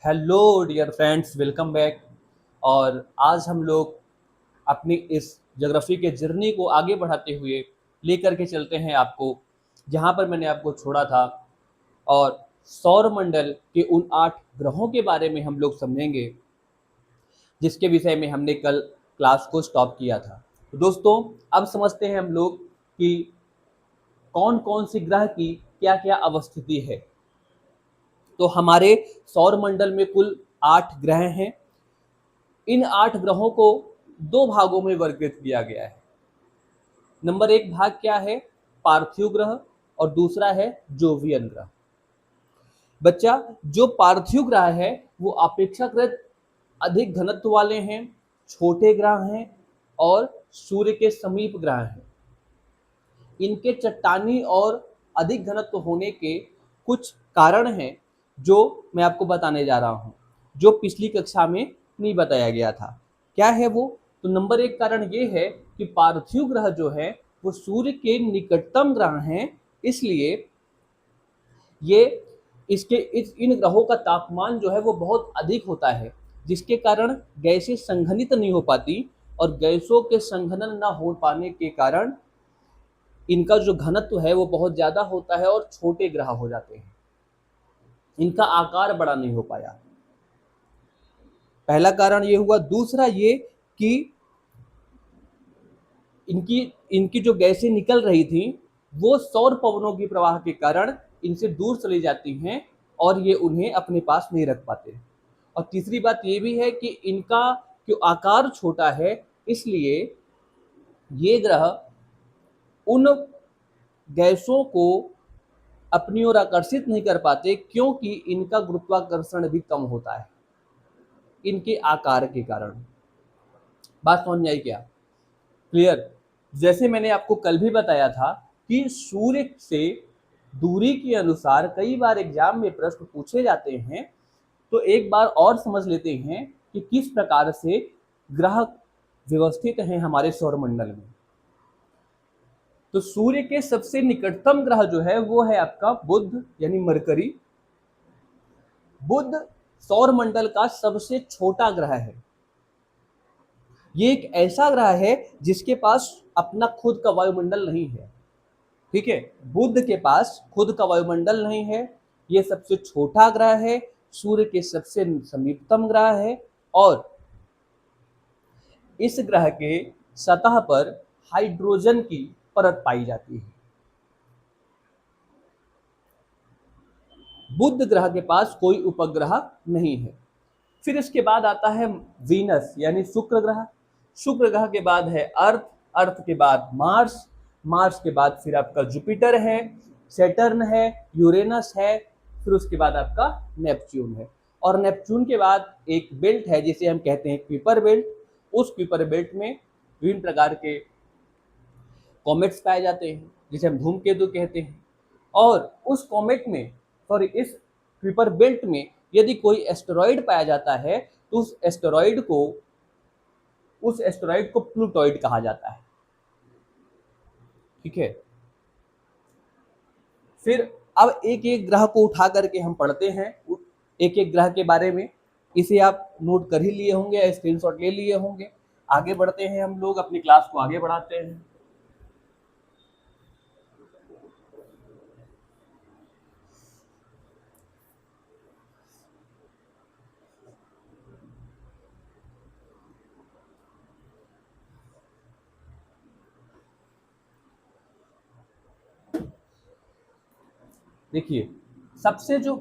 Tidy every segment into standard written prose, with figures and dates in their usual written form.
Hello dear friends, welcome back. और आज हम लोग अपनी इस ज्योग्राफी के जर्नी को आगे बढ़ाते हुए लेकर के चलते हैं आपको जहां पर मैंने आपको छोड़ा था। और सौर मंडल के उन 8 ग्रहों के बारे में हम लोग समझेंगे जिसके विषय में हमने कल क्लास को स्टॉप किया था। तो दोस्तों, अब समझते हैं हम लोग कि कौन कौन सी ग्रह की क्या क्या अवस्थिति है। तो हमारे सौर मंडल में कुल 8 ग्रह हैं। इन 8 ग्रहों को 2 भागों में वर्गीकृत किया गया है। नंबर 1 भाग क्या है? पार्थिव ग्रह। और दूसरा है जोवियन ग्रह। बच्चा, जो पार्थिव ग्रह है वो अपेक्षाकृत अधिक घनत्व वाले हैं, छोटे ग्रह हैं और सूर्य के समीप ग्रह हैं। इनके चट्टानी और अधिक घनत्व होने के कुछ कारण हैं जो मैं आपको बताने जा रहा हूं, जो पिछली कक्षा में नहीं बताया गया था। क्या है वो? तो नंबर 1 कारण ये है कि पार्थिव ग्रह जो है वो सूर्य के निकटतम ग्रह हैं, इसलिए ये इसके इन ग्रहों का तापमान जो है वो बहुत अधिक होता है, जिसके कारण गैसें संघनित नहीं हो पाती। और गैसों के संघनन न हो पाने के कारण इनका जो घनत्व है वो बहुत ज़्यादा होता है और छोटे ग्रह हो जाते हैं। इनका आकार बड़ा नहीं हो पाया। पहला कारण ये हुआ। दूसरा ये कि इनकी इनकी जो गैसें निकल रही थी वो सौर पवनों की प्रवाह के कारण इनसे दूर चली जाती हैं और ये उन्हें अपने पास नहीं रख पाते। और तीसरी बात ये भी है कि इनका जो आकार छोटा है, इसलिए ये ग्रह उन गैसों को अपनी ओर आकर्षित नहीं कर पाते, क्योंकि इनका गुरुत्वाकर्षण भी कम होता है इनके आकार के कारण। बात समझ में आई क्या? क्लियर? जैसे मैंने आपको कल भी बताया था कि सूर्य से दूरी के अनुसार कई बार एग्जाम में प्रश्न पूछे जाते हैं। तो एक बार और समझ लेते हैं कि किस प्रकार से ग्रह व्यवस्थित हैं हमारे सौरमंडल में। तो सूर्य के सबसे निकटतम ग्रह जो है वो है आपका बुध, यानी मरकरी। बुध सौर मंडल का सबसे छोटा ग्रह है। ये एक ऐसा ग्रह है जिसके पास अपना खुद का वायुमंडल नहीं है। ठीक है, बुध के पास खुद का वायुमंडल नहीं है। ये सबसे छोटा ग्रह है, सूर्य के सबसे समीपतम ग्रह है। और इस ग्रह के सतह पर हाइड्रोजन की परत पाई जाती है। बुध ग्रह के पास कोई उपग्रह नहीं है। फिर इसके बाद आता है वीनस, यानी शुक्र ग्रह। शुक्र ग्रह के बाद है अर्थ। अर्थ के बाद मार्स। मार्स के बाद फिर आपका जुपिटर है, सैटर्न है, यूरेनस है। फिर उसके बाद आपका नेपच्यून है। और नेपच्यून के बाद एक बेल्ट है जिसे हम कहते हैं क्यूपर बेल्ट। उस क्यूपर बेल्ट में विभिन्न प्रकार के कॉमेट्स पाए जाते हैं जिसे हम धूमकेतु कहते हैं। और उस कॉमेट में, सॉरी, इस क्यूपर बेल्ट में यदि कोई एस्टेरॉइड पाया जाता है तो उस एस्टेरॉइड को प्लूटॉइड कहा जाता है। ठीक है। फिर अब एक एक ग्रह को उठा करके हम पढ़ते हैं, एक एक ग्रह के बारे में। इसे आप नोट कर ही लिए होंगे या स्क्रीनशॉट ले लिए होंगे। आगे बढ़ते हैं, हम लोग अपनी क्लास को आगे बढ़ाते हैं। देखिए, सबसे जो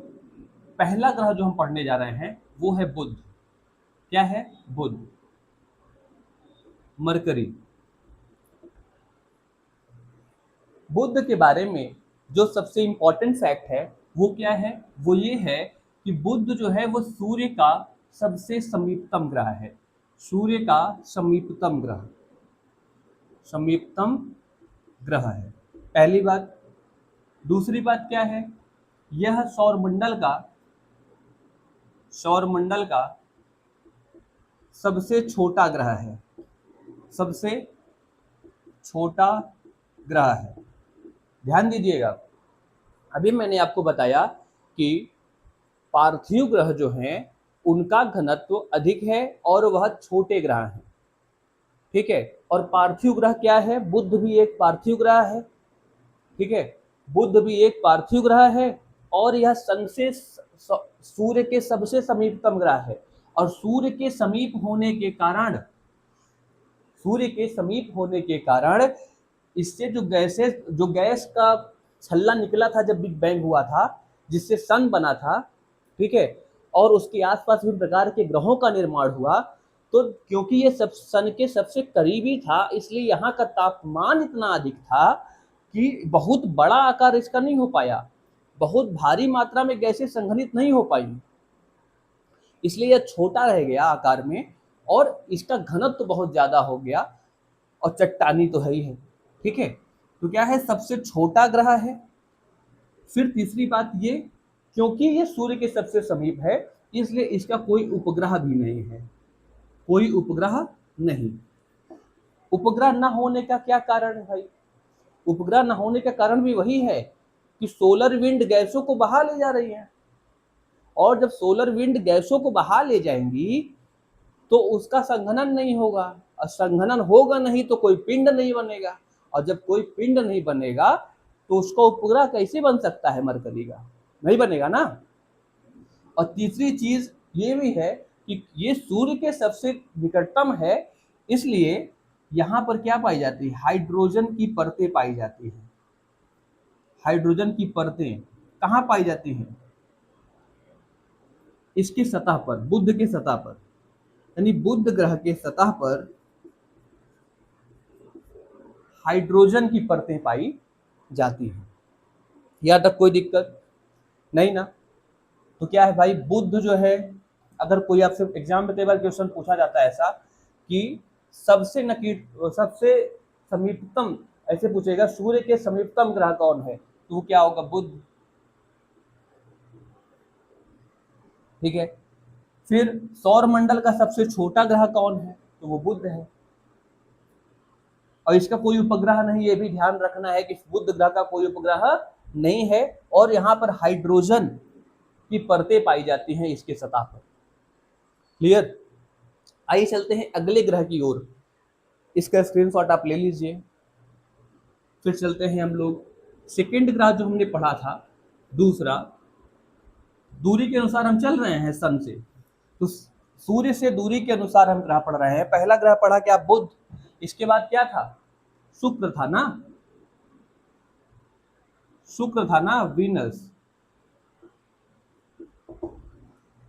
पहला ग्रह जो हम पढ़ने जा रहे हैं वो है बुध। क्या है? बुध, मरकरी। बुध के बारे में जो सबसे इंपॉर्टेंट फैक्ट है वो क्या है? वो ये है कि बुध जो है वो सूर्य का सबसे समीपतम ग्रह है। सूर्य का समीपतम ग्रह, समीपतम ग्रह है, पहली बात। दूसरी बात क्या है? यह सौरमंडल का सबसे छोटा ग्रह है। सबसे छोटा ग्रह है। ध्यान दीजिएगा, अभी मैंने आपको बताया कि पार्थिव ग्रह जो हैं उनका घनत्व अधिक है और वह छोटे ग्रह हैं। ठीक है, और पार्थिव ग्रह क्या है? बुध भी एक पार्थिव ग्रह है। ठीक है, बुध भी एक पार्थिव ग्रह है और यह सन से सूर्य के सबसे समीपतम ग्रह है। और सूर्य के समीप होने के कारण, सूर्य के समीप होने के कारण इससे जो गैस का छल्ला निकला था जब बिग बैंग हुआ था, जिससे सन बना था, ठीक है, और उसके आसपास विभिन्न प्रकार के ग्रहों का निर्माण हुआ, तो क्योंकि ये सब सन के सबसे करीबी था, इसलिए यहाँ का तापमान इतना अधिक था कि बहुत बड़ा आकार इसका नहीं हो पाया, बहुत भारी मात्रा में गैसें संघनित नहीं हो पाई, इसलिए यह छोटा रह गया आकार में और इसका घनत्व तो बहुत ज्यादा हो गया और चट्टानी तो है ही है। ठीक है, तो क्या है, सबसे छोटा ग्रह है। फिर तीसरी बात ये, क्योंकि ये सूर्य के सबसे समीप है इसलिए इसका कोई उपग्रह भी नहीं है, कोई उपग्रह नहीं। उपग्रह न होने का क्या कारण है भाई? उपग्रह न होने का कारण भी वही है कि सोलर विंड गैसों को बहा ले जा रही है, और जब सोलर विंड गैसों को बहा ले जाएंगी तो उसका संघनन नहीं होगा, और संघनन होगा नहीं तो कोई पिंड नहीं बनेगा, और जब कोई पिंड नहीं बनेगा तो उसका उपग्रह कैसे बन सकता है मरकरी का? नहीं बनेगा ना। और तीसरी चीज ये भी है कि ये सूर्य के सबसे निकटतम है, इसलिए यहां पर क्या पाई जाती है? हाइड्रोजन की परतें पाई जाती हैं। हाइड्रोजन की परतें कहाँ पाई जाती हैं? इसकी सतह पर, बुध के सतह पर, यानी बुध ग्रह के सतह पर हाइड्रोजन की परतें पाई जाती हैं। यहाँ तक कोई दिक्कत नहीं ना? तो क्या है भाई, बुध जो है, अगर कोई आपसे एग्जाम में कई बार क्वेश्चन पूछा जाता है ऐसा कि सबसे समीपतम, ऐसे पूछेगा सूर्य के समीपतम ग्रह कौन है, तो वो क्या होगा? बुध। ठीक है, फिर सौर मंडल का सबसे छोटा ग्रह कौन है, तो वो बुध है, और इसका कोई उपग्रह नहीं, ये भी ध्यान रखना है कि बुध ग्रह का कोई उपग्रह नहीं है, और यहाँ पर हाइड्रोजन की परतें पाई जाती हैं इसके सतह पर। क्लियर? आइए चलते हैं अगले ग्रह की ओर, इसका स्क्रीनशॉट आप ले लीजिए। फिर चलते हैं हम लोग सेकेंड ग्रह जो हमने पढ़ा था, दूसरा, दूरी के अनुसार हम चल रहे हैं सन से, तो सूर्य से दूरी के अनुसार हम ग्रह पढ़ रहे हैं। पहला ग्रह पढ़ा क्या? बुध। इसके बाद क्या था? शुक्र था ना, शुक्र था ना, वीनस।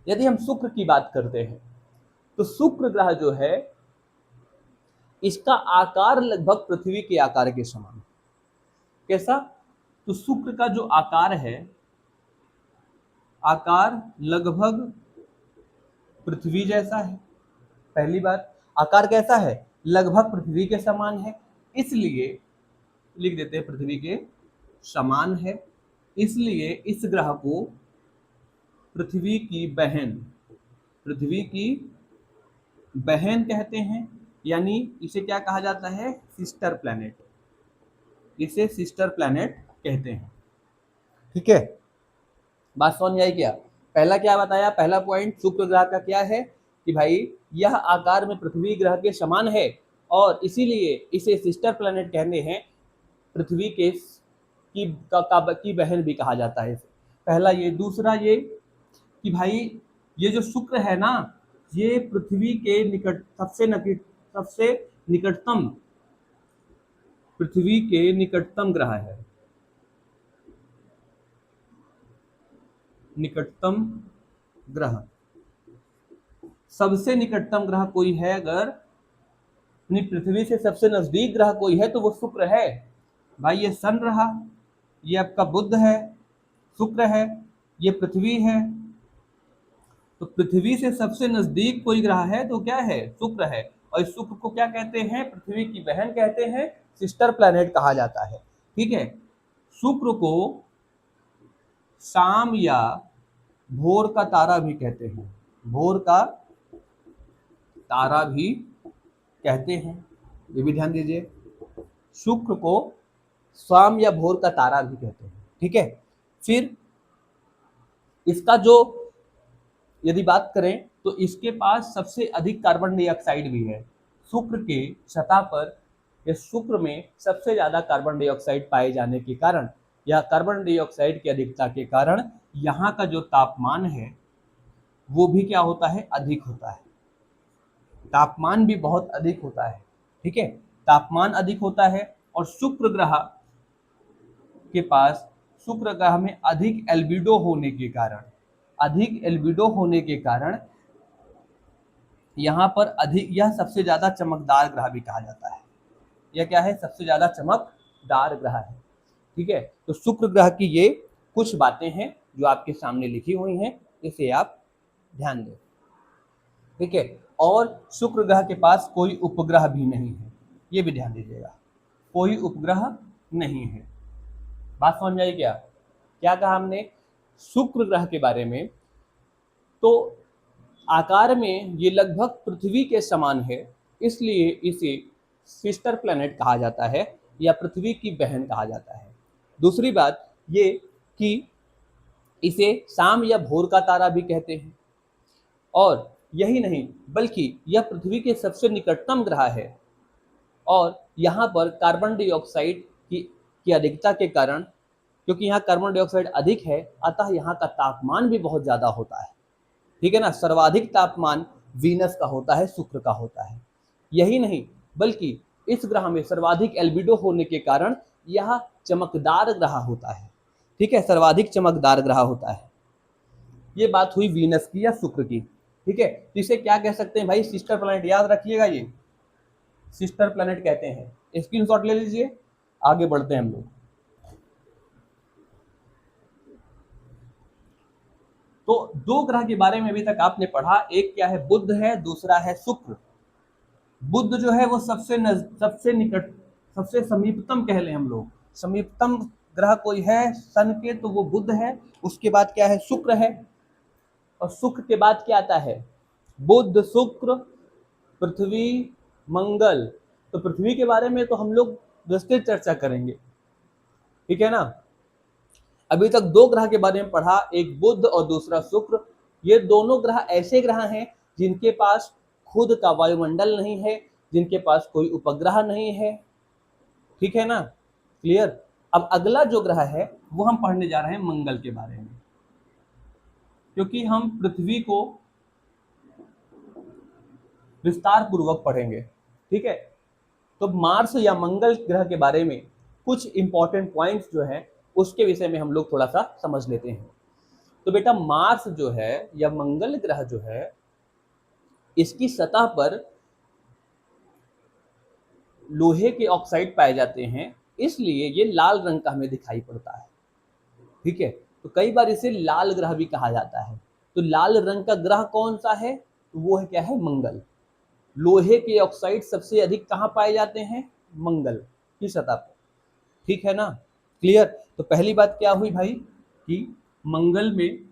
यदि हम शुक्र की बात करते हैं तो शुक्र ग्रह जो है इसका आकार लगभग पृथ्वी के आकार के समान। कैसा? तो शुक्र का जो आकार है, आकार लगभग पृथ्वी जैसा है। पहली बात, आकार कैसा है? लगभग पृथ्वी के समान है, इसलिए लिख देते हैं पृथ्वी के समान है, इसलिए इस ग्रह को पृथ्वी की बहन, पृथ्वी की बहन कहते हैं, यानी इसे क्या कहा जाता है? सिस्टर प्लैनेट, इसे सिस्टर प्लैनेट कहते हैं। ठीक है, बात समझ में आई क्या? पहला क्या बताया? पहला पॉइंट शुक्र ग्रह का क्या है कि भाई यह आकार में पृथ्वी ग्रह के समान है और इसीलिए इसे सिस्टर प्लैनेट कहते हैं, पृथ्वी के की बहन भी कहा जाता है। पहला ये। दूसरा ये कि भाई ये जो शुक्र है ना, ये पृथ्वी के सबसे निकटतम, पृथ्वी के निकटतम ग्रह है, निकटतम ग्रह। सबसे निकटतम ग्रह कोई है, अगर पृथ्वी से सबसे नजदीक ग्रह कोई है तो वो शुक्र है भाई। ये सन रहा, ये आपका बुध है, शुक्र है, ये पृथ्वी है, तो पृथ्वी से सबसे नजदीक कोई ग्रह है तो क्या है? शुक्र है। और इस शुक्र को क्या कहते हैं? पृथ्वी की बहन कहते हैं, सिस्टर प्लैनेट कहा जाता है। ठीक है, शुक्र को शाम या भोर का तारा भी कहते हैं, भोर का तारा भी कहते हैं, ये भी ध्यान दीजिए। शुक्र को शाम या भोर का तारा भी कहते हैं। ठीक है, फिर इसका जो यदि बात करें तो इसके पास सबसे अधिक कार्बन डाइऑक्साइड भी है। शुक्र के सतह पर या शुक्र में सबसे ज़्यादा कार्बन डाइऑक्साइड पाए जाने के कारण या कार्बन डाइऑक्साइड की अधिकता के कारण यहाँ का जो तापमान है वो भी क्या होता है, अधिक होता है। तापमान भी बहुत अधिक होता है। ठीक है, तापमान अधिक होता है और शुक्र ग्रह के पास, शुक्र ग्रह में अधिक एल्बिडो होने के कारण, अधिक एल्बिडो होने के कारण यहाँ पर अधिक, यह सबसे ज्यादा चमकदार ग्रह भी कहा जाता है। यह क्या है, सबसे ज्यादा चमकदार ग्रह है। ठीक है, तो शुक्र ग्रह की ये कुछ बातें हैं जो आपके सामने लिखी हुई हैं, इसे आप ध्यान दें। ठीक है, और शुक्र ग्रह के पास कोई उपग्रह भी नहीं है, ये भी ध्यान दीजिएगा, कोई उपग्रह नहीं है। बात समझ में आई क्या? क्या कहा हमने शुक्र ग्रह के बारे में? तो आकार में ये लगभग पृथ्वी के समान है, इसलिए इसे सिस्टर प्लैनेट कहा जाता है या पृथ्वी की बहन कहा जाता है। दूसरी बात ये कि इसे शाम या भोर का तारा भी कहते हैं। और यही नहीं बल्कि यह पृथ्वी के सबसे निकटतम ग्रह है और यहाँ पर कार्बन डाइऑक्साइड की अधिकता के कारण, क्योंकि यहाँ कार्बन डाइऑक्साइड अधिक है, अतः यहाँ का तापमान भी बहुत ज़्यादा होता है। ठीक है ना, सर्वाधिक तापमान वीनस का होता है, शुक्र का होता है। यही नहीं बल्कि इस ग्रह में सर्वाधिक एल्बिडो होने के कारण यह चमकदार ग्रह होता है। ठीक है, सर्वाधिक चमकदार ग्रह होता है। ये बात हुई वीनस की या शुक्र की। ठीक है, तो इसे क्या कह सकते हैं भाई, सिस्टर प्लैनेट, याद रखिएगा, ये सिस्टर प्लैनेट कहते हैं। स्क्रीनशॉट ले लीजिए, आगे बढ़ते हैं हम लोग। तो दो ग्रह के बारे में अभी तक आपने पढ़ा, एक क्या है, बुध है, दूसरा है शुक्र। बुध जो है वो सबसे निकट, सबसे समीपतम कह लें हम लोग, समीपतम ग्रह कोई है सन के तो वो बुध है। उसके बाद क्या है, शुक्र है। और शुक्र के बाद क्या आता है, बुध, शुक्र, पृथ्वी, मंगल। तो पृथ्वी के बारे में तो हम लोग विस्तृत चर्चा करेंगे। ठीक है ना, अभी तक दो ग्रह के बारे में पढ़ा, एक बुध और दूसरा शुक्र। ये दोनों ग्रह ऐसे ग्रह हैं जिनके पास खुद का वायुमंडल नहीं है, जिनके पास कोई उपग्रह नहीं है। ठीक है ना, क्लियर। अब अगला जो ग्रह है वो हम पढ़ने जा रहे हैं मंगल के बारे में, क्योंकि हम पृथ्वी को विस्तार पूर्वक पढ़ेंगे। ठीक है, तो मार्स या मंगल ग्रह के बारे में कुछ इंपॉर्टेंट पॉइंट्स जो हैं उसके विषय में हम लोग थोड़ा सा समझ लेते हैं। तो बेटा मार्स जो है या मंगल ग्रह जो है, इसकी सतह पर लोहे के ऑक्साइड पाए जाते हैं, इसलिए ये लाल रंग का हमें दिखाई पड़ता है। ठीक है, तो कई बार इसे लाल ग्रह भी कहा जाता है। तो लाल रंग का ग्रह कौन सा है, तो वो है क्या है, मंगल। लोहे के ऑक्साइड सबसे अधिक कहाँ पाए जाते हैं, मंगल की सतह पर। ठीक है ना, क्लियर। तो पहली बात क्या हुई भाई कि मंगल में,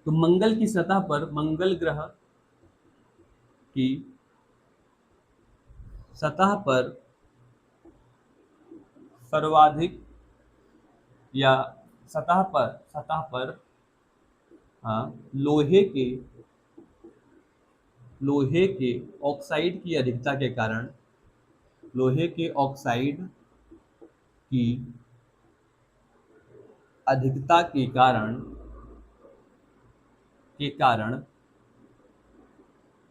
तो मंगल की सतह पर, मंगल ग्रह की सतह पर सर्वाधिक या सतह पर हाँ, लोहे के ऑक्साइड की अधिकता के कारण, लोहे के ऑक्साइड की अधिकता के कारण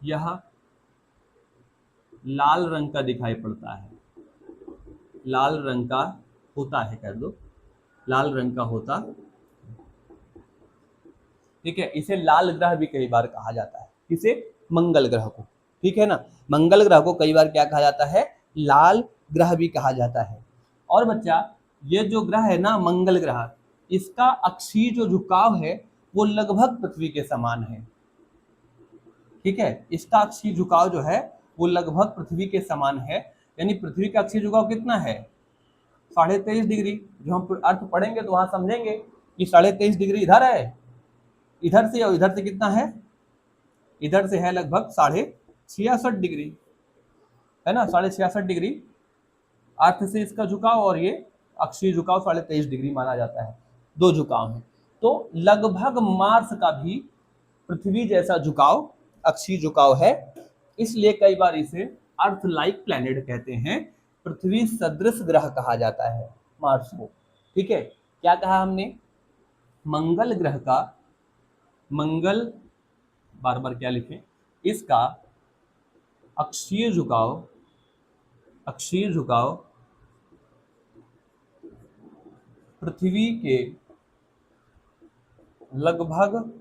यह लाल रंग का दिखाई पड़ता है, लाल रंग का होता है, कह दो लाल रंग का होता। ठीक है, इसे लाल ग्रह भी कई बार कहा जाता है, इसे मंगल ग्रह को। ठीक है ना, मंगल ग्रह को कई बार क्या कहा जाता है, लाल ग्रह भी कहा जाता है। और बच्चा ये जो ग्रह है ना मंगल ग्रह, इसका अक्षीय जो झुकाव है वो लगभग पृथ्वी के समान है। ठीक है, इसका अक्षीय झुकाव जो है वो लगभग पृथ्वी के समान है। यानी पृथ्वी का अक्षीय झुकाव कितना है, 23.5 डिग्री। जो हम अर्थ पढ़ेंगे तो वहां समझेंगे कि 23.5 डिग्री इधर है, इधर से और इधर से कितना है, इधर से है लगभग 66.5 डिग्री, है ना, 66.5 डिग्री अर्थ से इसका झुकाव, और ये अक्षीय झुकाव 23.5 डिग्री माना जाता है। दो झुकाव हैं। तो लगभग मार्स का भी पृथ्वी जैसा झुकाव, अक्षीय झुकाव है, इसलिए कई बार इसे अर्थ लाइक प्लैनेट कहते हैं। पृथ्वी सदृश ग्रह कहा जाता है मार्स को। ठीक है, क्या कहा हमने? मंगल ग्रह का, मंगल, बार बार क्या लिखें, इसका अक्षीय झुकाव, अक्षीय झुकाव पृथ्वी के लगभग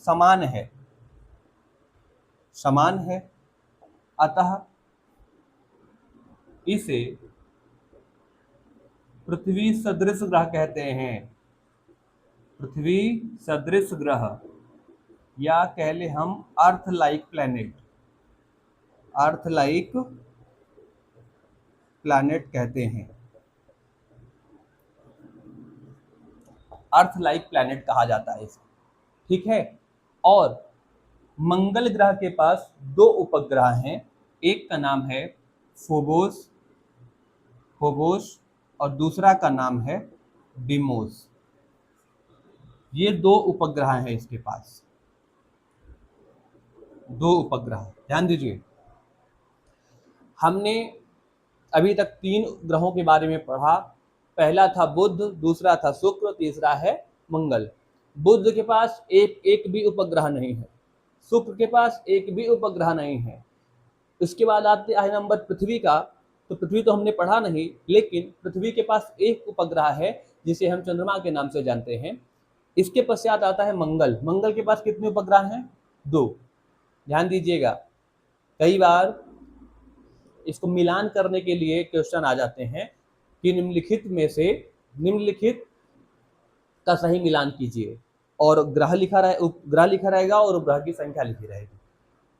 समान है, समान है, अतः इसे पृथ्वी सदृश ग्रह कहते हैं। पृथ्वी सदृश ग्रह, या कह ले हम earth like planet, earth like planet कहते हैं, अर्थ लाइक प्लैनेट कहा जाता है इसे। ठीक है, और मंगल ग्रह के पास दो उपग्रह हैं, एक का नाम है फोबोस, फोबोस, और दूसरा का नाम है डिमोस। ये दो उपग्रह हैं इसके पास, दो उपग्रह, ध्यान दीजिए। हमने अभी तक 3 ग्रहों के बारे में पढ़ा। पहला था बुध, दूसरा था शुक्र, तीसरा है मंगल। बुध के पास एक भी उपग्रह नहीं है, शुक्र के पास एक भी उपग्रह नहीं है। उसके बाद आते है नंबर पृथ्वी का, तो पृथ्वी तो हमने पढ़ा नहीं, लेकिन पृथ्वी के पास एक उपग्रह है जिसे हम चंद्रमा के नाम से जानते हैं। इसके पश्चात आता है मंगल। मंगल के पास कितने उपग्रह हैं? 2। ध्यान दीजिएगा, कई बार इसको मिलान करने के लिए क्वेश्चन आ जाते हैं कि निम्नलिखित में से निम्नलिखित का सही मिलान कीजिए, और ग्रह लिखा रहे, उपग्रह लिखा रहेगा और उपग्रह की संख्या लिखी रहेगी।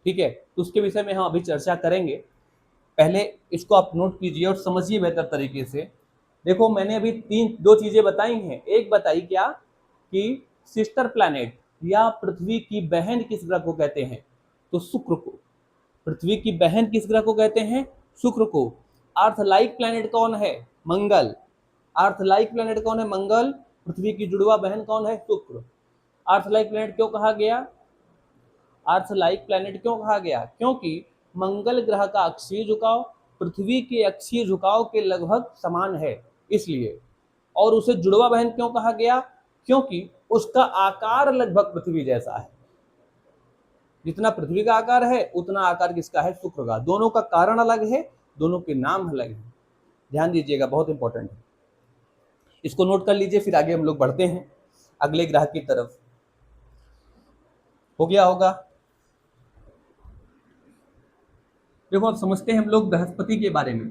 ठीक है, तो उसके विषय में हम अभी चर्चा करेंगे। पहले इसको आप नोट कीजिए और समझिए बेहतर तरीके से। देखो, मैंने अभी दो चीजें बताई हैं। एक बताई क्या कि सिस्टर प्लैनेट या पृथ्वी की बहन किस ग्रह को कहते हैं? तो शुक्र को। पृथ्वी की बहन किस ग्रह को कहते हैं? शुक्र को। अर्थ लाइक प्लैनेट कौन है? मंगल। अर्थ लाइक प्लैनेट कौन है? मंगल। पृथ्वी की जुड़वा बहन कौन है? शुक्र। अर्थ लाइक प्लैनेट क्यों कहा गया? अर्थ लाइक प्लैनेट क्यों कहा गया? क्योंकि मंगल ग्रह का अक्षीय झुकाव पृथ्वी के अक्षीय झुकाव के लगभग समान है, इसलिए। और उसे जुड़वा बहन क्यों कहा गया? क्योंकि उसका आकार लगभग पृथ्वी जैसा है। जितना पृथ्वी का आकार है उतना आकार किसका है? शुक्र का। दोनों का कारण अलग है, दोनों के नाम अलग हैं। ध्यान दीजिएगा, बहुत इंपॉर्टेंट है। इसको नोट कर लीजिए, फिर आगे हम लोग बढ़ते हैं अगले ग्रह की तरफ। हो गया होगा। देखो, अब समझते हैं हम लोग बृहस्पति के बारे में।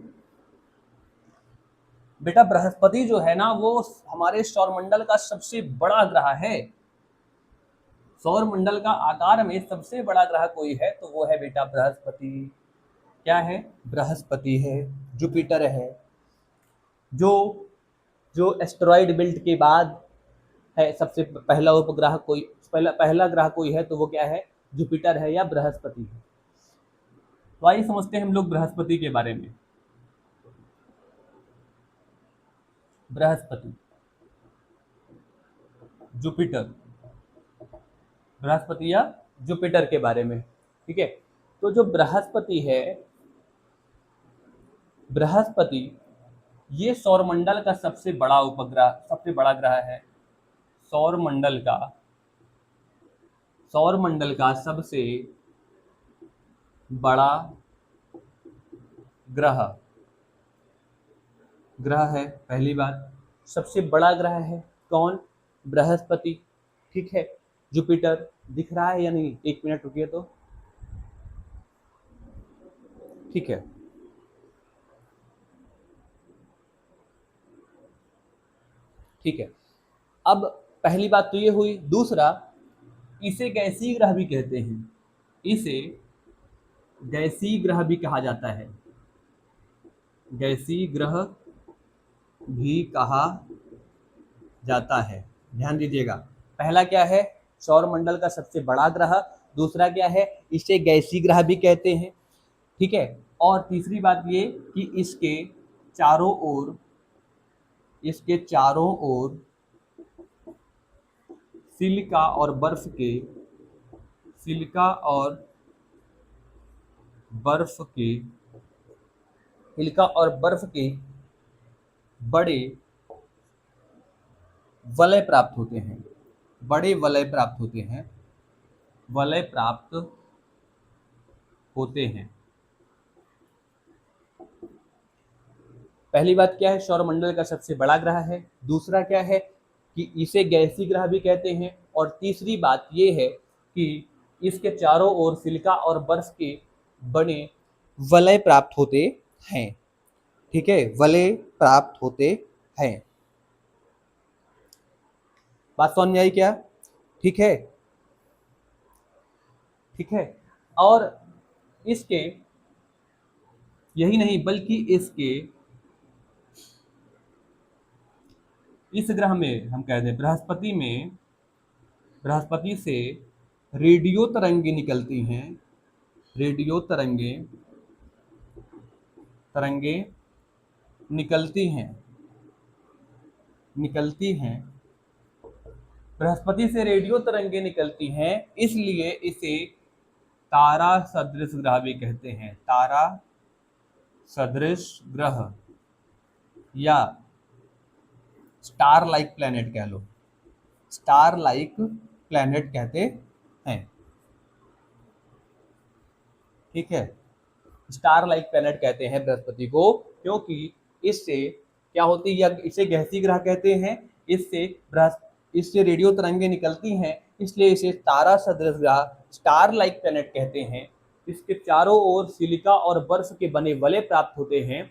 बेटा, बृहस्पति जो है ना, वो हमारे सौरमंडल का सबसे बड़ा ग्रह है। सौरमंडल का आकार में सबसे बड़ा ग्रह कोई है तो वो है बेटा बृहस्पति। क्या है? बृहस्पति है, जुपिटर है। जो जो एस्टेरॉइड बेल्ट के बाद है सबसे पहला उपग्रह कोई, पहला ग्रह कोई है तो वो क्या है? जुपिटर है या बृहस्पति है। तो आइए समझते हैं हम लोग बृहस्पति के बारे में। बृहस्पति, जुपिटर, बृहस्पति या जुपिटर के बारे में। ठीक है, तो जो बृहस्पति है, बृहस्पति ये सौरमंडल का सबसे बड़ा उपग्रह, सबसे बड़ा ग्रह है। सौरमंडल का, सौरमंडल का सबसे बड़ा ग्रह, ग्रह है। पहली बात, सबसे बड़ा ग्रह है कौन? बृहस्पति। ठीक है, जुपिटर दिख रहा है या नहीं? 1 मिनट रुकिए तो। ठीक है, ठीक है। अब पहली बात तो ये हुई। दूसरा, इसे गैसीय ग्रह भी कहते हैं, इसे गैसीय ग्रह भी कहा जाता है, गैसीय ग्रह भी कहा जाता है। ध्यान दीजिएगा, पहला क्या है? सौरमंडल का सबसे बड़ा ग्रह। दूसरा क्या है? इसे गैसीय ग्रह भी कहते हैं। ठीक है, और तीसरी बात ये कि इसके चारों ओर, इसके चारों ओर सिलिका और बर्फ के सिलिका और बर्फ के सिलिका और बर्फ के बड़े वलय प्राप्त होते हैं, बड़े वलय प्राप्त होते हैं, वलय प्राप्त होते हैं। पहली बात क्या है, सौरमंडल का सबसे बड़ा ग्रह है। दूसरा क्या है कि इसे गैसीय ग्रह भी कहते हैं। और तीसरी बात ये है कि इसके चारों ओर सिलिका और बर्फ के बने वलय प्राप्त होते हैं। ठीक है, वलय प्राप्त होते हैं। बात समझ में आई क्या? ठीक है, ठीक है। और इसके यही नहीं बल्कि इसके इस ग्रह में हम कहते हैं बृहस्पति में, बृहस्पति से रेडियो तरंगे निकलती हैं, रेडियो तरंगे तरंगे निकलती हैं, निकलती हैं। बृहस्पति से रेडियो तरंगे निकलती हैं, इसलिए इसे तारा सदृश ग्रह भी कहते हैं। तारा सदृश ग्रह या स्टार लाइक प्लैनेट कह लो, स्टार लाइक प्लैनेट कहते हैं। ठीक है, स्टार लाइक प्लैनेट कहते हैं बृहस्पति को, क्योंकि इससे क्या होती है, इसे गैसीय ग्रह कहते हैं। इससे रेडियो तरंगे निकलती हैं, इसलिए इसे तारा सदृश ग्रह स्टार लाइक प्लैनेट कहते हैं। इसके चारों ओर सिलिका और बर्फ के बने वलय प्राप्त होते हैं।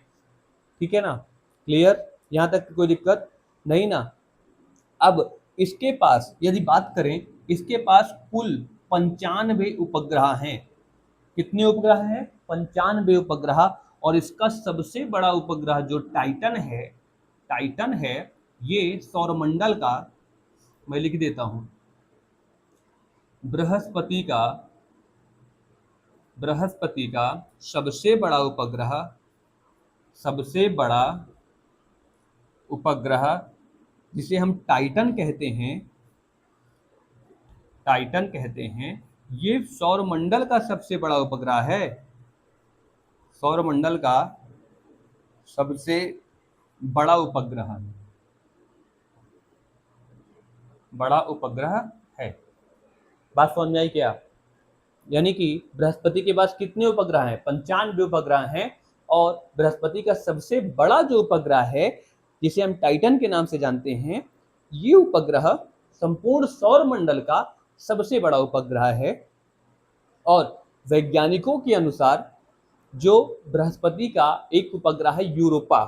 ठीक है ना, क्लियर? यहाँ तक कोई दिक्कत नहीं ना? अब इसके पास यदि बात करें, इसके पास कुल 95 उपग्रह हैं। कितने उपग्रह हैं? 95 उपग्रह। और इसका सबसे बड़ा उपग्रह जो टाइटन है, टाइटन है, ये सौरमंडल का, मैं लिख देता हूं, बृहस्पति का, बृहस्पति का सबसे बड़ा उपग्रह, सबसे बड़ा उपग्रह जिसे हम टाइटन कहते हैं, टाइटन कहते हैं, ये सौरमंडल का सबसे बड़ा उपग्रह है। सौरमंडल का सबसे बड़ा उपग्रह, बड़ा उपग्रह है। बात समझ में आई क्या? यानी कि बृहस्पति के पास कितने उपग्रह हैं? 95 उपग्रह हैं। और बृहस्पति का सबसे बड़ा जो उपग्रह है, जिसे हम टाइटन के नाम से जानते हैं, ये उपग्रह संपूर्ण सौरमंडल का सबसे बड़ा उपग्रह है। और वैज्ञानिकों के अनुसार जो बृहस्पति का एक उपग्रह है यूरोपा,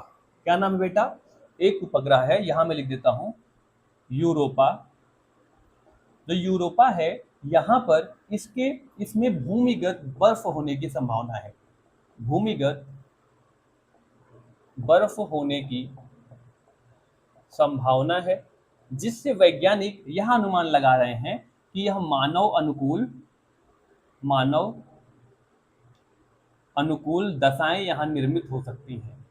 क्या नाम है बेटा? एक उपग्रह है, यहां मैं लिख देता हूं यूरोपा। जो यूरोपा है, यहाँ पर इसमें भूमिगत बर्फ होने की संभावना है, भूमिगत बर्फ होने की संभावना है, जिससे वैज्ञानिक यह अनुमान लगा रहे हैं कि यह मानव अनुकूल दशाएं यहाँ निर्मित हो सकती हैं।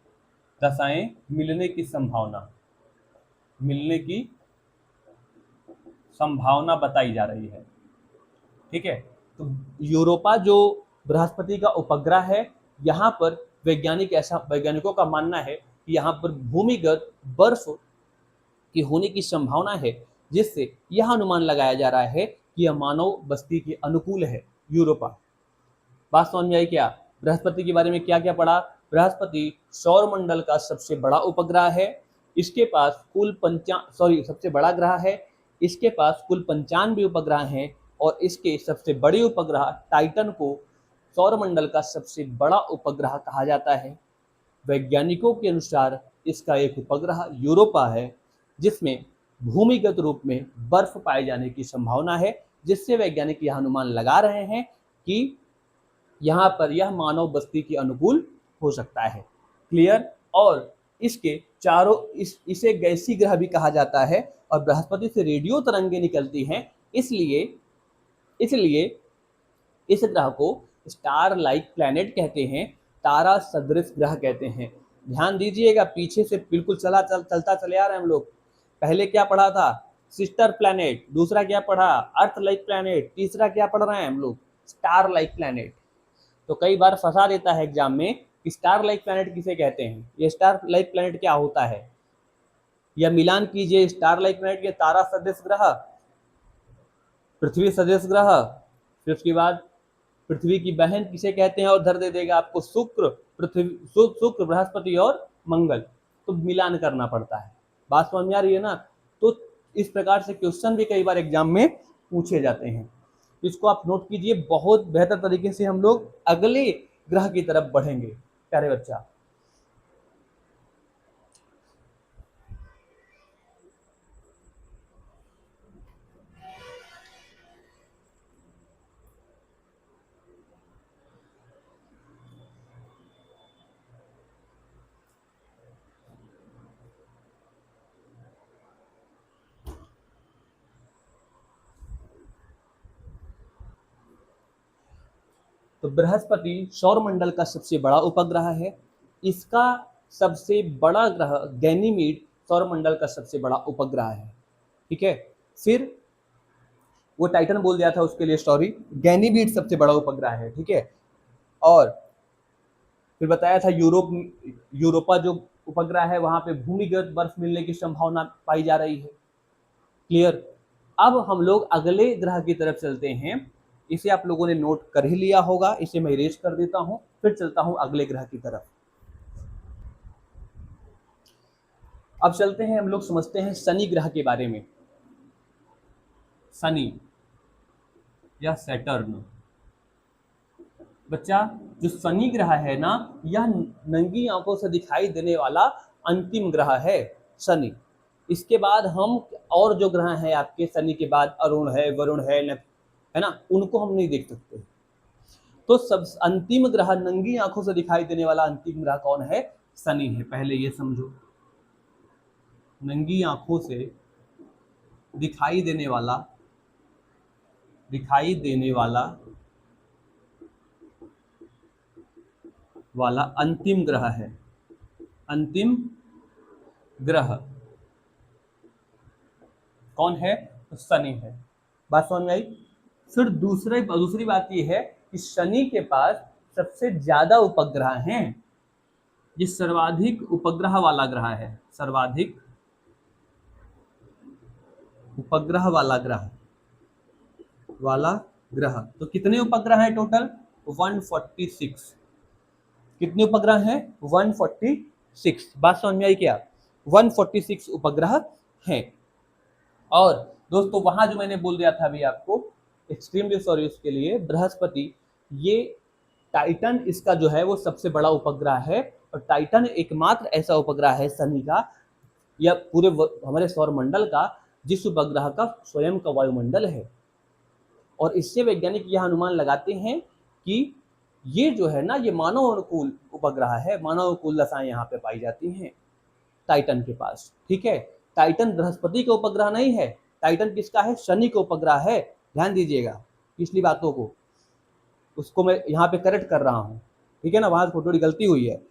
दशाएं मिलने की संभावना, मिलने की संभावना बताई जा रही है। ठीक है, तो यूरोपा जो बृहस्पति का उपग्रह है, यहाँ पर वैज्ञानिकों का मानना है कि यहाँ पर भूमिगत बर्फ की होने की संभावना है, जिससे यह अनुमान लगाया जा रहा है कि यह मानव बस्ती के अनुकूल है यूरोपा। बात समझ में आई क्या? बृहस्पति के बारे में क्या क्या पढ़ा? बृहस्पति सौरमंडल का सबसे बड़ा उपग्रह है। इसके पास कुल सबसे बड़ा ग्रह है। इसके पास कुल 95 उपग्रह हैं। और इसके सबसे बड़े उपग्रह टाइटन को सौरमंडल का सबसे बड़ा उपग्रह कहा जाता है। वैज्ञानिकों के अनुसार इसका एक उपग्रह यूरोपा है, जिसमें भूमिगत रूप में बर्फ पाए जाने की संभावना है, जिससे वैज्ञानिक यह अनुमान लगा रहे हैं कि यहाँ पर यह मानव बस्ती के अनुकूल हो सकता है। क्लियर? और इसके चारों इसे गैसीय ग्रह भी कहा जाता है। और बृहस्पति से रेडियो तरंगे निकलती हैं, इसलिए इस ग्रह को स्टार लाइक प्लैनेट कहते हैं, तारा सदृश ग्रह कहते हैं। ध्यान दीजिएगा, पीछे से बिल्कुल चलता चले आ रहे हैं हम लोग। पहले क्या पढ़ा था? सिस्टर प्लैनेट, दूसरा क्या पढ़ा अर्थ लाइक प्लैनेट, तीसरा क्या पढ़ रहे हैं हम लोग स्टार लाइक प्लैनेट। तो कई बार फंसा देता है एग्जाम में कि स्टार लाइक प्लैनेट किसे कहते हैं, ये स्टार लाइक प्लैनेट क्या होता है, या मिलान कीजिए स्टार लाइक प्लैनेट के तारा सदृश ग्रह, पृथ्वी सदृश ग्रह, फिर उसके बाद पृथ्वी की बहन किसे कहते हैं, और धर दे देगा आपको शुक्र, पृथ्वी शुक्र बृहस्पति और मंगल। तो मिलान करना पड़ता है, बात समझ में आ रही है ना। तो इस प्रकार से क्वेश्चन भी कई बार एग्जाम में पूछे जाते हैं, इसको आप नोट कीजिए। बहुत बेहतर तरीके से हम लोग अगले ग्रह की तरफ बढ़ेंगे प्यारे बच्चा। तो बृहस्पति सौर मंडल का सबसे बड़ा उपग्रह है। इसका सबसे बड़ा ग्रह गैनीमीड सौर मंडल का सबसे बड़ा उपग्रह है। ठीक है, फिर वो टाइटन बोल दिया था उसके लिए सॉरी, गैनीमीड सबसे बड़ा उपग्रह है। ठीक है, और फिर बताया था यूरोपा जो उपग्रह है वहां पे भूमिगत बर्फ मिलने की संभावना पाई जा रही है। क्लियर। अब हम लोग अगले ग्रह की तरफ चलते हैं। इसे आप लोगों ने नोट कर ही लिया होगा, इसे मैं इरेज कर देता हूं, फिर चलता हूं अगले ग्रह की तरफ। अब चलते हैं हम लोग समझते हैं शनि ग्रह के बारे में। शनि या सैटर्न बच्चा, जो शनि ग्रह है ना, यह नंगी आंखों से दिखाई देने वाला अंतिम ग्रह है शनि। इसके बाद हम और जो ग्रह हैं आपके शनि के बाद अरुण है, वरुण है ना, उनको हम नहीं देख सकते। तो सब अंतिम ग्रह नंगी आंखों से दिखाई देने वाला अंतिम ग्रह कौन है, शनि है। पहले ये समझो, नंगी आंखों से दिखाई देने वाला अंतिम ग्रह है। अंतिम ग्रह कौन है, तो शनि है। बात समझ में आई। फिर दूसरी बात यह है कि शनि के पास सबसे ज्यादा उपग्रह हैं। ये सर्वाधिक उपग्रह वाला ग्रह है, सर्वाधिक उपग्रह वाला ग्रह। तो कितने उपग्रह हैं टोटल, 146। कितने उपग्रह हैं, 146। बात समझ में आई क्या, 146 उपग्रह हैं। और दोस्तों वहां जो मैंने बोल दिया था अभी आपको, एक्सट्रीमली सॉरी उसके लिए, बृहस्पति, ये टाइटन इसका जो है वो सबसे बड़ा उपग्रह है। और टाइटन एकमात्र ऐसा उपग्रह है शनि का या पूरे हमारे सौरमंडल का जिस उपग्रह का स्वयं का वायुमंडल है। और इससे वैज्ञानिक यह अनुमान लगाते हैं कि ये जो है ना, ये मानव अनुकूल उपग्रह है, मानव अनुकूल दशाएं यहाँ पे पाई जाती हैं टाइटन के पास। ठीक है, टाइटन बृहस्पति का उपग्रह नहीं है, टाइटन किसका है, शनि का उपग्रह है। ध्यान दीजिएगा पिछली बातों को, उसको मैं यहाँ पे करेक्ट कर रहा हूँ। ठीक है ना, वहां थोड़ी गलती हुई है,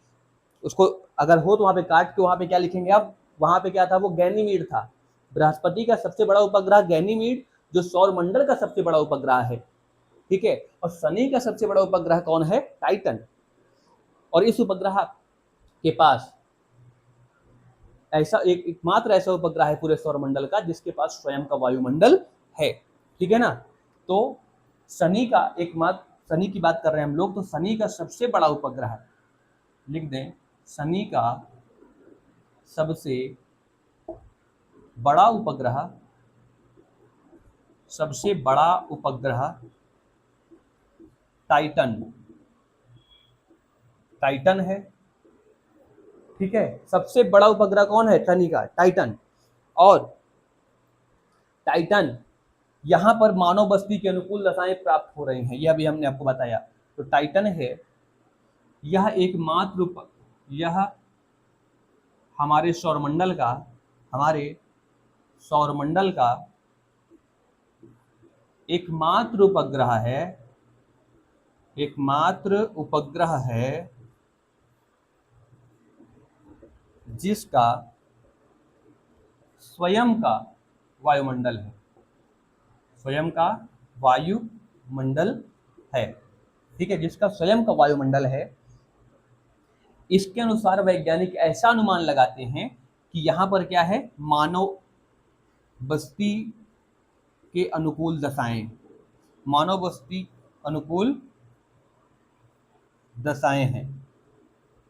उसको अगर हो तो वहां पे काट के वहां पे क्या लिखेंगे आप, वहां पे क्या था, वो गैनीमीड था। बृहस्पति का सबसे बड़ा उपग्रह गैनीमीड, जो सौर मंडल का सबसे बड़ा उपग्रह है। ठीक है, और शनि का सबसे बड़ा उपग्रह कौन है, टाइटन। और इस उपग्रह के पास ऐसा एकमात्र ऐसा उपग्रह है पूरे सौरमंडल का जिसके पास स्वयं का वायुमंडल है। ठीक है ना। तो शनि का एकमात्र, शनि की बात कर रहे हैं हम लोग, तो शनि का सबसे बड़ा उपग्रह, लिख दें, शनि का सबसे बड़ा उपग्रह, सबसे बड़ा उपग्रह टाइटन, टाइटन है। ठीक है, सबसे बड़ा उपग्रह कौन है, शनि का, टाइटन। और टाइटन यहां पर मानव बस्ती के अनुकूल दशाएं प्राप्त हो रही हैं, यह भी हमने आपको बताया। तो टाइटन है, यह एकमात्र, यह हमारे सौरमंडल का एकमात्र उपग्रह है जिसका स्वयं का वायुमंडल है, स्वयं का वायुमंडल है। ठीक है, जिसका स्वयं का वायुमंडल है। इसके अनुसार वैज्ञानिक ऐसा अनुमान लगाते हैं कि यहाँ पर क्या है, मानव बस्ती के अनुकूल दशाएं, मानव बस्ती अनुकूल दशाएं हैं।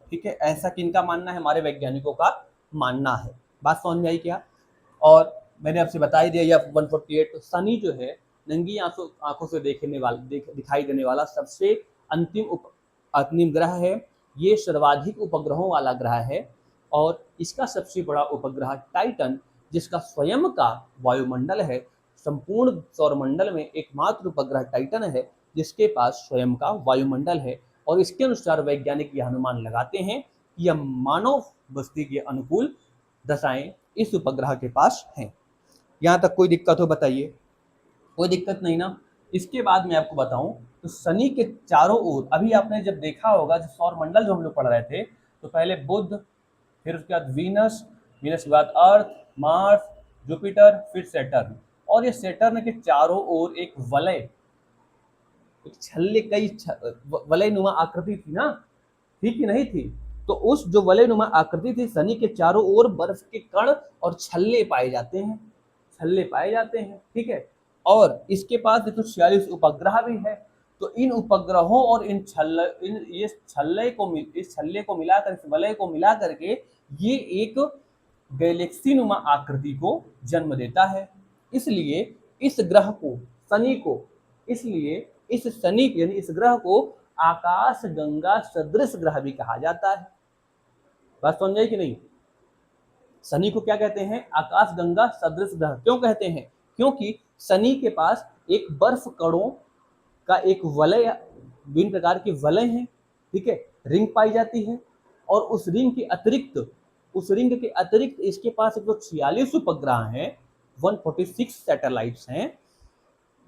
ठीक है, ऐसा किनका मानना है, हमारे वैज्ञानिकों का मानना है। बात समझ में आई क्या? और मैंने आपसे बता ही दिया यह 148 शनि जो है नंगी आंखों से दिखाई देने वाला सबसे अंतिम ग्रह है। ये सर्वाधिक उपग्रहों वाला ग्रह है और इसका सबसे बड़ा उपग्रह टाइटन, जिसका स्वयं का वायुमंडल है। संपूर्ण सौरमंडल में एकमात्र उपग्रह टाइटन है जिसके पास स्वयं का वायुमंडल है। और इसके अनुसार वैज्ञानिक यह अनुमान लगाते हैं कि यह मानव बस्ती के अनुकूल दशाएं इस उपग्रह के पास हैं। यहाँ तक कोई दिक्कत हो बताइए? कोई दिक्कत नहीं ना। इसके बाद मैं आपको बताऊं तो शनि के चारों ओर, अभी आपने जब देखा होगा जो सौरमंडल जो हम लोग पढ़ रहे थे, तो पहले बुध, फिर उसके बाद वीनस, वीनस के बाद अर्थ, मार्स, जुपिटर, फिर सैटर्न। और ये सैटर्न के चारों ओर एक वलय, एक छल्ले, कई वलय नुमा आकृति थी ना, थी कि नहीं थी? तो उस जो वलय नुमा आकृति थी, शनि के चारों ओर बर्फ के कण और छल्ले पाए जाते हैं, छल्ले पाए जाते हैं। ठीक है, और इसके पास 146 उपग्रह भी है। तो इन उपग्रहों और इस छल्ले को मिलाकर, इस वलय को मिला करके ये एक गैलेक्सी नुमा आकृति को जन्म देता है। इसलिए इस ग्रह को, शनि को, इसलिए इस शनि यानी इस ग्रह को आकाश गंगा सदृश ग्रह भी कहा जाता है। बात समझ कि नहीं? शनि को क्या कहते हैं? आकाश गंगा सदृश ग्रह। क्यों कहते हैं? क्योंकि शनि के पास एक बर्फ कणों का एक वलय, विभिन्न प्रकार के वलय हैं। ठीक है, रिंग पाई जाती है और उस रिंग के अतिरिक्त इसके पास 146 उपग्रह हैं, 146 सैटेलाइट्स हैं।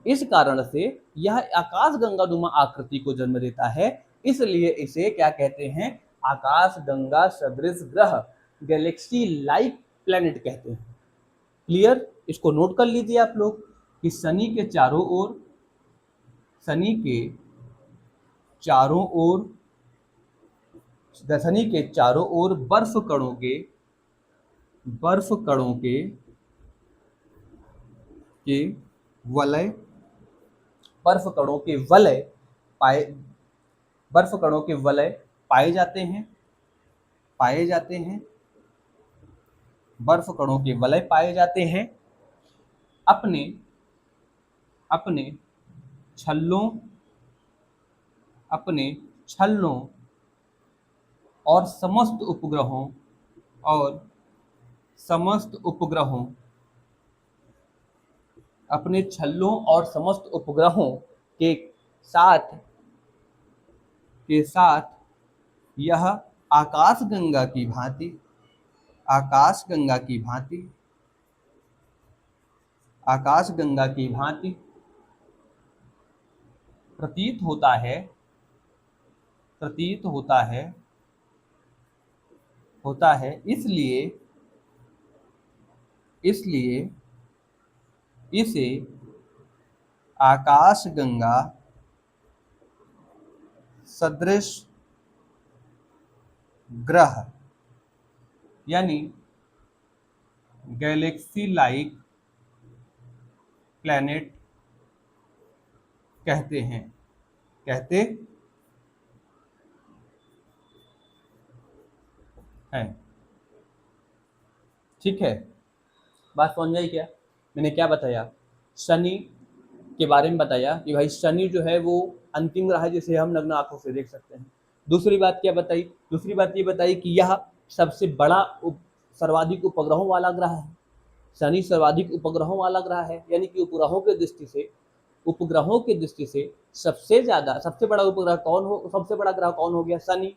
इस कारण से यह आकाश गंगानुमा आकृति को जन्म देता है। इसलिए इसे क्या कहते हैं? आकाश गंगा सदृश ग्रह, गैलेक्सी लाइक प्लैनेट कहते हैं। क्लियर? इसको नोट कर लीजिए आप लोग कि शनि के चारों ओर बर्फ कणों के वलय, बर्फ कणों के वलय पाए जाते हैं, बर्फ कणों के वलय पाए जाते हैं अपने छल्लों और समस्त उपग्रहों के साथ यह आकाश गंगा की भांति प्रतीत होता है। इसलिए इसे आकाश गंगा सदृश ग्रह यानी गैलेक्सी लाइक प्लैनेट कहते हैं। ठीक है, बात समझ में आई क्या? मैंने क्या बताया? शनि के बारे में बताया कि भाई शनि जो है वो अंतिम ग्रह है जिसे हम नग्न आंखों से देख सकते हैं। दूसरी बात क्या बताई? दूसरी बात ये बताई कि यह सबसे बड़ा सर्वाधिक उपग्रहों वाला ग्रह है। शनि सर्वाधिक उपग्रहों वाला ग्रह है, यानी कि उपग्रहों की दृष्टि से सबसे बड़ा ग्रह कौन हो गया? शनि।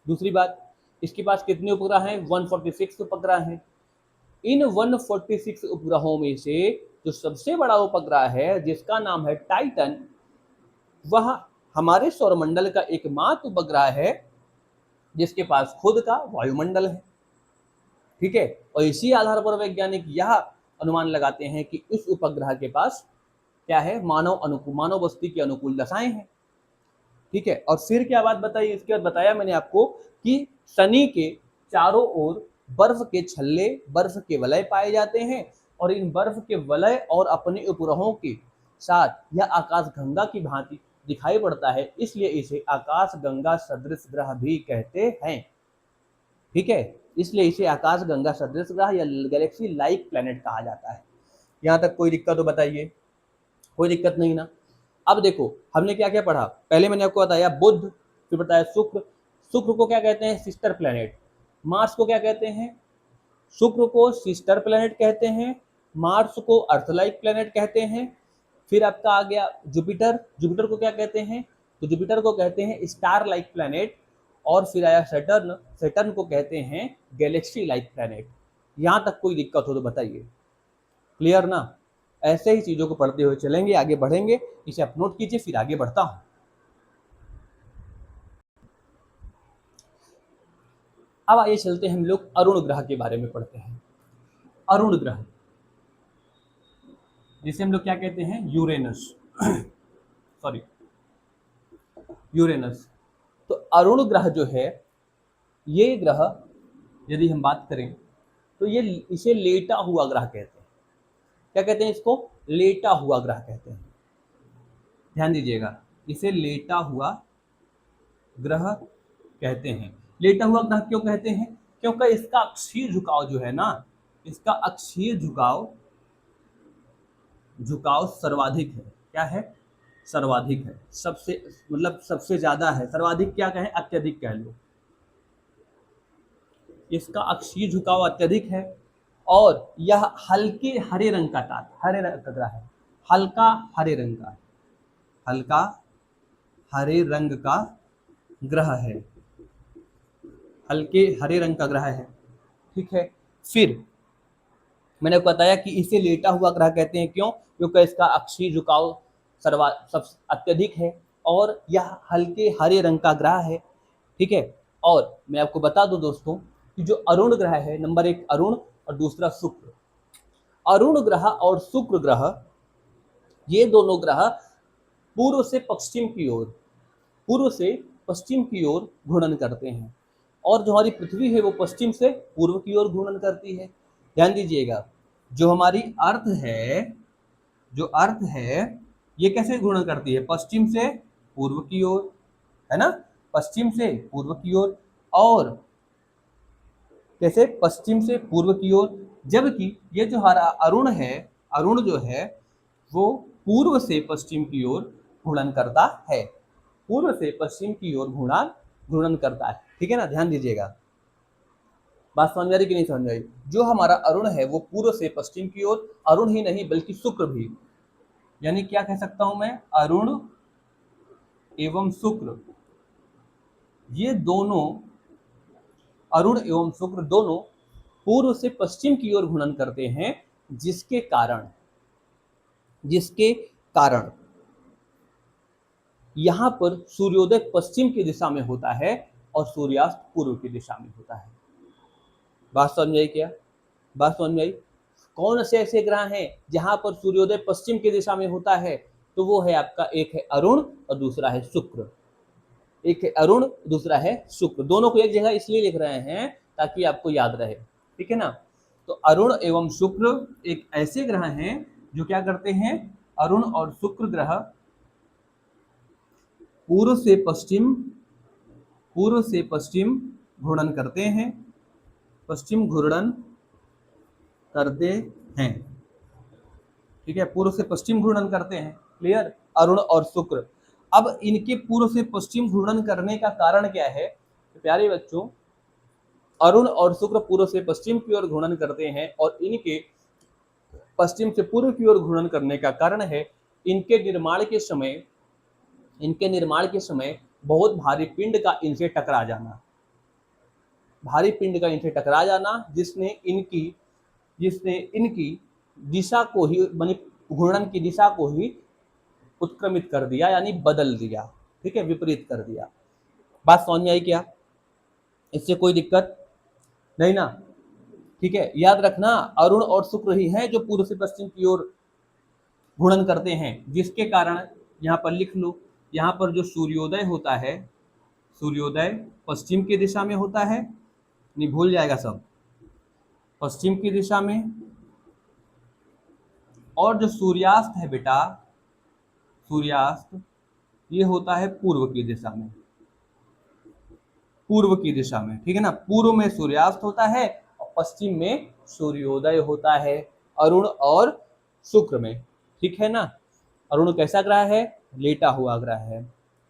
दूसरी बात, इसके पास कितने उपग्रह हैं? 146 उपग्रह हैं। इन 146 उपग्रहों में से जो सबसे बड़ा उपग्रह है जिसका नाम है टाइटन, वह हमारे सौरमंडल का एकमात्र उपग्रह है जिसके पास खुद का वायुमंडल है। ठीक है, और इसी आधार पर वैज्ञानिक यह अनुमान लगाते हैं कि इस उपग्रह के पास क्या है, मानव बस्ती की अनुकूल दशाएं हैं। ठीक है, और फिर क्या बात बताई, इसके बाद बताया मैंने आपको कि शनि के चारों ओर बर्फ के छल्ले, बर्फ के वलय पाए जाते हैं, और इन बर्फ के वलय और अपने उपग्रहों के साथ यह आकाश गंगा की भांति दिखाई पड़ता है, इसलिए इसे आकाश गंगा सदृश ग्रह भी कहते हैं। ठीक है, इसलिए इसे आकाश गंगा सदृश ग्रह या गैलेक्सी लाइक प्लैनेट कहा जाता है। यहाँ तक कोई दिक्कत हो बताइए? कोई दिक्कत नहीं ना। अब देखो हमने क्या क्या पढ़ा, पहले मैंने आपको बताया बुध, फिर बताया शुक्र। शुक्र को क्या कहते हैं? Sister planet. मार्स को क्या कहते हैं? शुक्र को सिस्टर प्लैनेट कहते हैं, मार्स को अर्थ लाइक प्लैनेट कहते हैं। फिर आपका आ गया जुपिटर। जुपिटर को क्या कहते हैं? तो जुपिटर को कहते हैं स्टार लाइक प्लैनेट। और फिर आया सैटर्न। सैटर्न को कहते हैं गैलेक्सी लाइक प्लैनेट। यहाँ तक कोई दिक्कत हो तो बताइए? क्लियर ना? ऐसे ही चीजों को पढ़ते हुए चलेंगे, आगे बढ़ेंगे। इसे आप नोट कीजिए, फिर आगे बढ़ता हूं। अब आइए चलते हैं हम लोग अरुण ग्रह के बारे में पढ़ते हैं। अरुण ग्रह जिसे हम लोग क्या कहते हैं? यूरेनस। Sorry, Uranus. तो अरुण ग्रह जो है, ये ग्रह यदि हम बात करें तो ये इसे लेटा हुआ ग्रह कहते हैं। क्या कहते हैं इसको? लेटा हुआ ग्रह कहते हैं। ध्यान दीजिएगा, इसे लेटा हुआ ग्रह कहते हैं। लेटा हुआ ग्रह क्यों कहते हैं? क्योंकि इसका अक्षीय झुकाव जो है ना, इसका अक्षीय झुकाव सर्वाधिक है। क्या है? सर्वाधिक है, सबसे मतलब सबसे ज्यादा है। सर्वाधिक क्या कहें? अत्यधिक कह लो। इसका अक्षीय झुकाव अत्यधिक है, और यह हल्के हरे रंग का हरे रंग का ग्रह है। हल्का हरे रंग का, हल्का हरे रंग का ग्रह है, हल्के हरे रंग का ग्रह है। ठीक है, फिर मैंने बताया कि इसे लेटा हुआ ग्रह कहते हैं। क्यों? क्योंकि इसका अक्षीय झुकाव सब अत्यधिक है, और यह हल्के हरे रंग का ग्रह है। ठीक है, और मैं आपको बता दूं दोस्तों कि जो अरुण ग्रह है, नंबर 1 अरुण और दूसरा शुक्र। अरुण ग्रह और शुक्र ग्रह, ये दोनों ग्रह पूर्व से पश्चिम की ओर, पूर्व से पश्चिम की ओर घूर्णन करते हैं, और जो हमारी पृथ्वी है वो पश्चिम से पूर्व की ओर घूर्णन करती है। ध्यान दीजिएगा, जो हमारी अर्थ है, जो अर्थ है, ये कैसे घूर्णन करती है? पश्चिम से पूर्व की ओर, है ना? पश्चिम से पूर्व की ओर, और कैसे? पश्चिम से पूर्व की ओर। जबकि ये जो हमारा अरुण है, अरुण जो है वो पूर्व से पश्चिम की ओर घूर्णन करता है, पूर्व से पश्चिम की ओर घूर्णन करता है। ठीक है ना? ध्यान दीजिएगा, बात समझ में आ रही कि नहीं समझ में आई? जो हमारा अरुण है वो पूर्व से पश्चिम की ओर, अरुण ही नहीं बल्कि शुक्र भी, यानी क्या कह सकता हूं मैं? अरुण एवं शुक्र, ये दोनों, अरुण एवं शुक्र दोनों पूर्व से पश्चिम की ओर घूर्णन करते हैं, जिसके कारण यहां पर सूर्योदय पश्चिम की दिशा में होता है और सूर्यास्त पूर्व की दिशा में होता है। बात समझ में आई क्या? बात समझ में आई? कौन से ऐसे ग्रह हैं जहां पर सूर्योदय पश्चिम की दिशा में होता है? तो वो है आपका, एक है अरुण और दूसरा है शुक्र। एक है अरुण, दूसरा है शुक्र। दोनों को एक जगह इसलिए लिख रहे हैं ताकि आपको याद रहे। ठीक है ना? तो अरुण एवं शुक्र एक ऐसे ग्रह हैं जो क्या करते हैं? अरुण और शुक्र ग्रह पूर्व से पश्चिम घूर्णन करते हैं, पश्चिम घूर्णन करते हैं। ठीक है, पूर्व से पश्चिम घूर्णन करते हैं। क्लियर? अरुण और शुक्र। अब इनके पूर्व से पश्चिम घूर्णन करने का कारण क्या है? तो प्यारे बच्चों, अरुण और शुक्र पूर्व से पश्चिम की ओर घूर्णन करते हैं, और इनके पश्चिम से पूर्व की ओर घूर्णन करने का कारण है इनके निर्माण के समय बहुत भारी पिंड का इनसे टकरा जाना, भारी पिंड का इनसे टकरा जाना, जिसने इनकी दिशा को ही, मानी घूर्णन की दिशा को ही उत्क्रमित कर दिया, यानी बदल दिया। ठीक है, विपरीत कर दिया। बात समझ में आई क्या? इससे कोई दिक्कत नहीं ना? ठीक है, याद रखना अरुण और शुक्र ही हैं जो पूर्व से पश्चिम की ओर घूर्णन करते हैं, जिसके कारण यहाँ पर लिख लो, यहाँ पर जो सूर्योदय होता है, सूर्योदय पश्चिम की दिशा में होता है, नहीं भूल जाएगा सब, पश्चिम की दिशा में, और जो सूर्यास्त है बेटा, सूर्यास्त ये होता है पूर्व की दिशा में, पूर्व की दिशा में, ठीक है ना, पूर्व में सूर्यास्त होता है और पश्चिम में सूर्योदय होता है, अरुण और शुक्र में, ठीक है ना। अरुण कैसा ग्रह है, लेटा हुआ ग्रह है।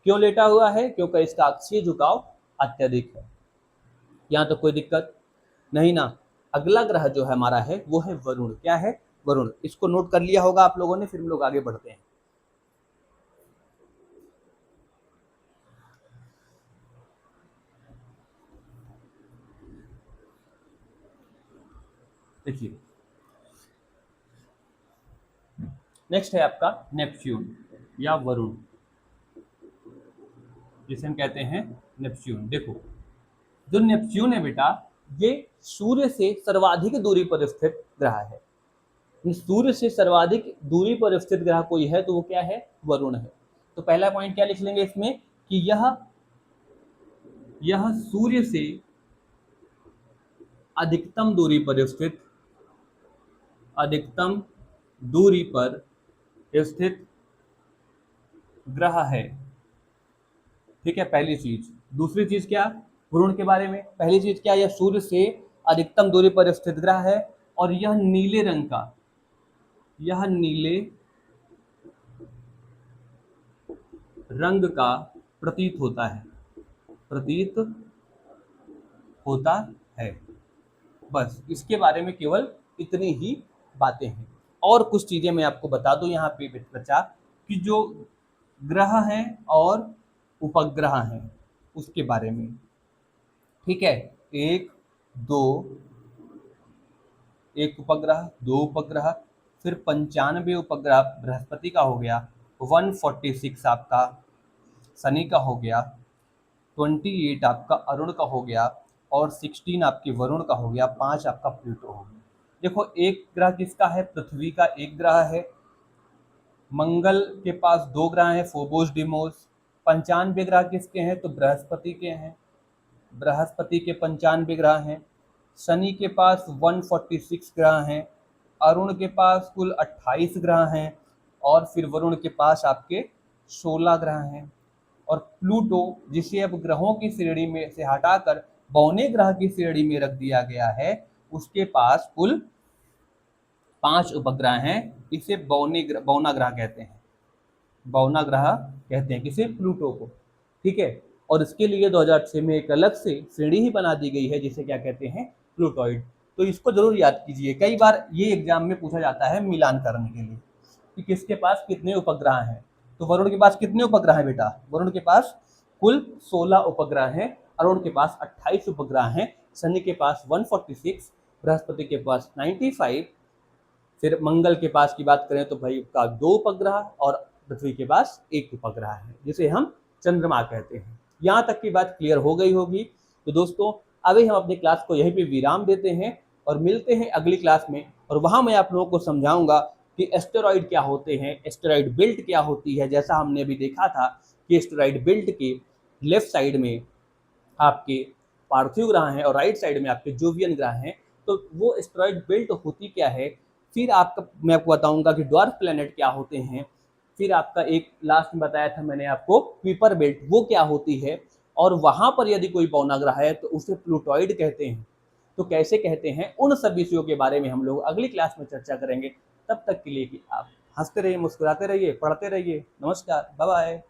क्यों लेटा हुआ है, क्योंकि इसका अक्षीय झुकाव अत्यधिक है। यहाँ तो कोई दिक्कत नहीं ना। अगला ग्रह जो है हमारा है वो है वरुण। क्या है, वरुण। इसको नोट कर लिया होगा आप लोगों ने, फिर हम लोग आगे बढ़ते हैं। देखिए नेक्स्ट है आपका नेपच्यून या वरुण, जिसे हम कहते हैं नेपच्यून। देखो जो नेपच्यून है बेटा, ये सूर्य से सर्वाधिक दूरी पर स्थित ग्रह है। सूर्य से सर्वाधिक दूरी पर स्थित ग्रह कोई है तो वो क्या है, वरुण है। तो पहला पॉइंट क्या लिख लेंगे इसमें कि यह सूर्य से अधिकतम दूरी पर स्थित, अधिकतम दूरी पर स्थित ग्रह है, ठीक है, पहली चीज। दूसरी चीज क्या, वरुण के बारे में, पहली चीज क्या, यह सूर्य से अधिकतम दूरी पर स्थित ग्रह है और यह नीले रंग का, यह नीले रंग का प्रतीत होता है, प्रतीत होता है। बस इसके बारे में केवल इतनी ही बातें हैं। और कुछ चीजें मैं आपको बता दूं यहाँ पे बच्चा, कि जो ग्रह हैं और उपग्रह हैं उसके बारे में, ठीक है। एक दो, एक उपग्रह, दो उपग्रह, फिर 95 उपग्रह बृहस्पति का हो गया, 146 आपका शनि का हो गया, 28 आपका अरुण का हो गया और 16 आपके वरुण का हो गया, 5 आपका प्लूटो हो गया। देखो एक ग्रह किसका है, पृथ्वी का एक ग्रह है। मंगल के पास दो ग्रह हैं, फोबोस डिमोस। 95 ग्रह किसके हैं, तो बृहस्पति के हैं, बृहस्पति के 95 ग्रह हैं। शनि के पास 146 ग्रह हैं, अरुण के पास कुल 28 ग्रह हैं और फिर वरुण के पास आपके 16 ग्रह हैं। और प्लूटो, जिसे अब ग्रहों की श्रेणी में से हटाकर बौने ग्रह की श्रेणी में रख दिया गया है, उसके पास कुल 5 उपग्रह हैं। इसे बौना ग्रह कहते हैं, बौना ग्रह कहते हैं किसे, प्लूटो को, ठीक है। और इसके लिए 2006 में एक अलग से श्रेणी ही बना दी गई है जिसे क्या कहते हैं, प्लूटोइड। तो इसको जरूर याद कीजिए, कई बार ये एग्जाम में पूछा जाता है मिलान करने के लिए कि किसके पास कितने उपग्रह हैं। तो वरुण के पास कितने उपग्रह हैं बेटा, वरुण के पास कुल 16 उपग्रह हैं, अरुण के पास 28 उपग्रह हैं, शनि के पास 146, बृहस्पति के पास 95, फिर मंगल के पास की बात करें तो भाई का 2 उपग्रह और पृथ्वी के पास 1 उपग्रह है जिसे हम चंद्रमा कहते हैं। यहाँ तक की बात क्लियर हो गई होगी। तो दोस्तों अभी हम अपनी क्लास को यहीं पे विराम देते हैं और मिलते हैं अगली क्लास में, और वहाँ मैं आप लोगों को समझाऊंगा कि एस्टेरॉइड क्या होते हैं, एस्टेरॉइड बेल्ट क्या होती है। जैसा हमने अभी देखा था कि एस्टेरॉइड बेल्ट के लेफ्ट साइड में आपके पार्थिव ग्रह हैं और राइट साइड में आपके जोवियन ग्रह हैं। तो वो एस्टेरॉइड बेल्ट होती क्या है, फिर आपका मैं आपको बताऊंगा कि ड्वार्फ प्लैनेट क्या होते हैं, फिर आपका एक लास्ट में बताया था मैंने आपको कुइपर बेल्ट वो क्या होती है, और वहां पर यदि कोई बौना ग्रह है तो उसे प्लूटॉइड कहते हैं। तो कैसे कहते हैं, उन सब विषयों के बारे में हम लोग अगली क्लास में चर्चा करेंगे। तब तक के लिए कि आप हंसते रहिए, मुस्कुराते रहिए, पढ़ते रहिए। नमस्कार, बाय बाय।